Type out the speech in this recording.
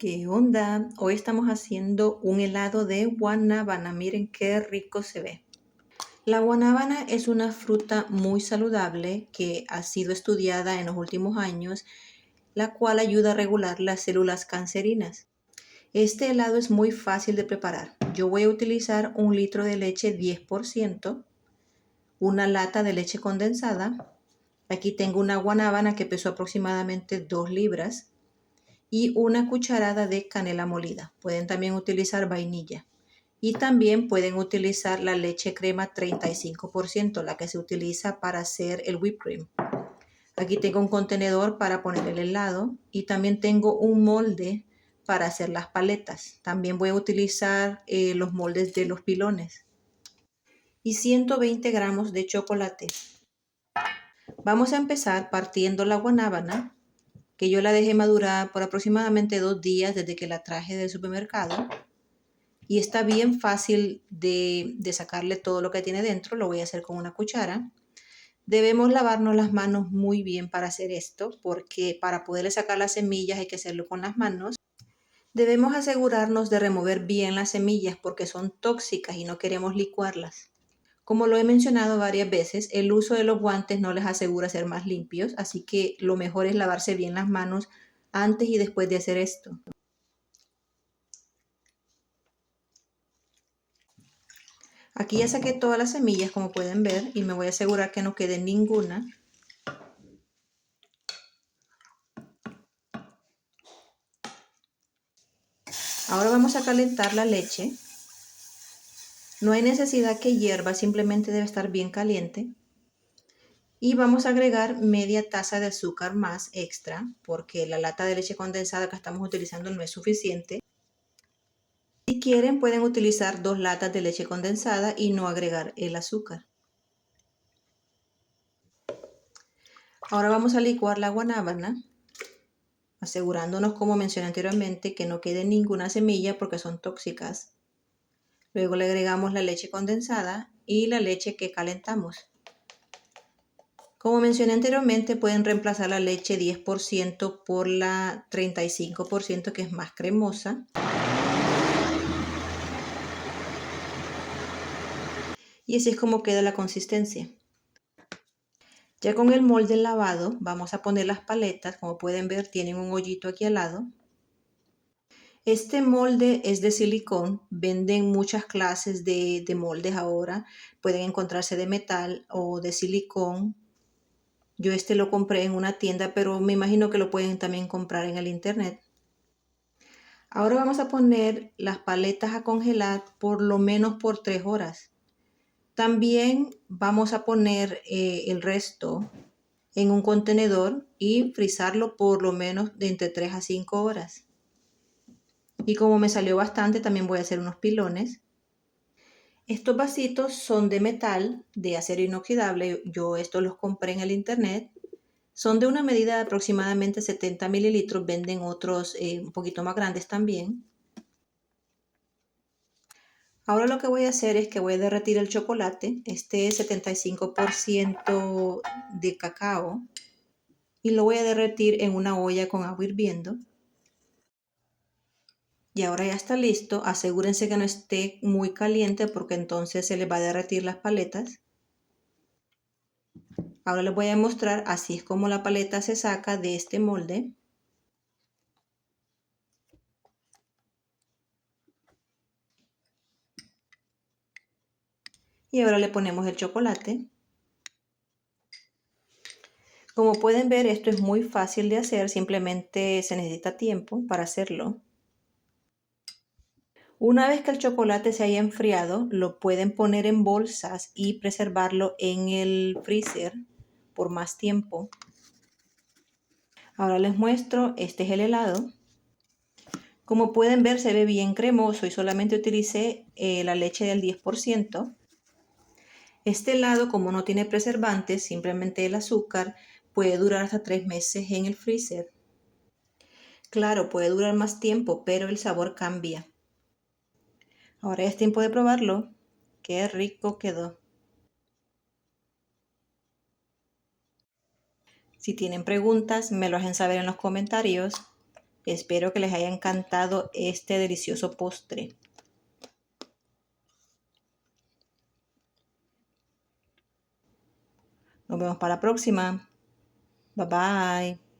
¿Qué onda? Hoy estamos haciendo un helado de guanábana. Miren qué rico se ve. La guanábana es una fruta muy saludable que ha sido estudiada en los últimos años, la cual ayuda a regular las células cancerinas. Este helado es muy fácil de preparar. Yo voy a utilizar 1 litro de leche 10%, una lata de leche condensada. Aquí tengo una guanábana que pesó aproximadamente 2 libras. Y una cucharada de canela molida. Pueden también utilizar vainilla. Y también pueden utilizar la leche crema 35%, la que se utiliza para hacer el whipped cream. Aquí tengo un contenedor para poner el helado y también tengo un molde para hacer las paletas. También voy a utilizar los moldes de los pilones. Y 120 gramos de chocolate. Vamos a empezar partiendo la guanábana, que yo la dejé madurar por aproximadamente 2 días desde que la traje del supermercado. Y está bien fácil de sacarle todo lo que tiene dentro. Lo voy a hacer con una cuchara. Debemos lavarnos las manos muy bien para hacer esto, porque para poderle sacar las semillas hay que hacerlo con las manos. Debemos asegurarnos de remover bien las semillas porque son tóxicas y no queremos licuarlas. Como lo he mencionado varias veces, el uso de los guantes no les asegura ser más limpios, así que lo mejor es lavarse bien las manos antes y después de hacer esto. Aquí ya saqué todas las semillas, como pueden ver, y me voy a asegurar que no quede ninguna. Ahora vamos a calentar la leche. No hay necesidad que hierva, simplemente debe estar bien caliente. Y vamos a agregar media taza de azúcar más extra, porque la lata de leche condensada que estamos utilizando no es suficiente. Si quieren, pueden utilizar 2 latas de leche condensada y no agregar el azúcar. Ahora vamos a licuar la guanábana, asegurándonos, como mencioné anteriormente, que no quede ninguna semilla porque son tóxicas. Luego le agregamos la leche condensada y la leche que calentamos. Como mencioné anteriormente, pueden reemplazar la leche 10% por la 35%, que es más cremosa. Y así es como queda la consistencia. Ya con el molde lavado, vamos a poner las paletas. Como pueden ver, tienen un hoyito aquí al lado. Este molde es de silicón. Venden muchas clases de moldes ahora. Pueden encontrarse de metal o de silicón. Yo este lo compré en una tienda, pero me imagino que lo pueden también comprar en el internet. Ahora vamos a poner las paletas a congelar por lo menos por 3 horas. También vamos a poner el resto en un contenedor y frizarlo por lo menos de entre 3 a 5 horas. Y como me salió bastante, también voy a hacer unos pilones. Estos vasitos son de metal, de acero inoxidable. Yo estos los compré en el internet. Son de una medida de aproximadamente 70 mililitros. Venden otros un poquito más grandes también. Ahora lo que voy a hacer es que voy a derretir el chocolate. Este es 75% de cacao. Y lo voy a derretir en una olla con agua hirviendo. Y ahora ya está listo. Asegúrense que no esté muy caliente porque entonces se les va a derretir las paletas. Ahora les voy a mostrar, así es como la paleta se saca de este molde. Y ahora le ponemos el chocolate. Como pueden ver, esto es muy fácil de hacer, simplemente se necesita tiempo para hacerlo. Una vez que el chocolate se haya enfriado, lo pueden poner en bolsas y preservarlo en el freezer por más tiempo. Ahora les muestro, este es el helado. Como pueden ver, se ve bien cremoso y solamente utilicé la leche del 10%. Este helado, como no tiene preservantes, simplemente el azúcar, puede durar hasta 3 meses en el freezer. Claro, puede durar más tiempo, pero el sabor cambia. Ahora es tiempo de probarlo. Qué rico quedó. Si tienen preguntas, me lo hacen saber en los comentarios. Espero que les haya encantado este delicioso postre. Nos vemos para la próxima. Bye bye.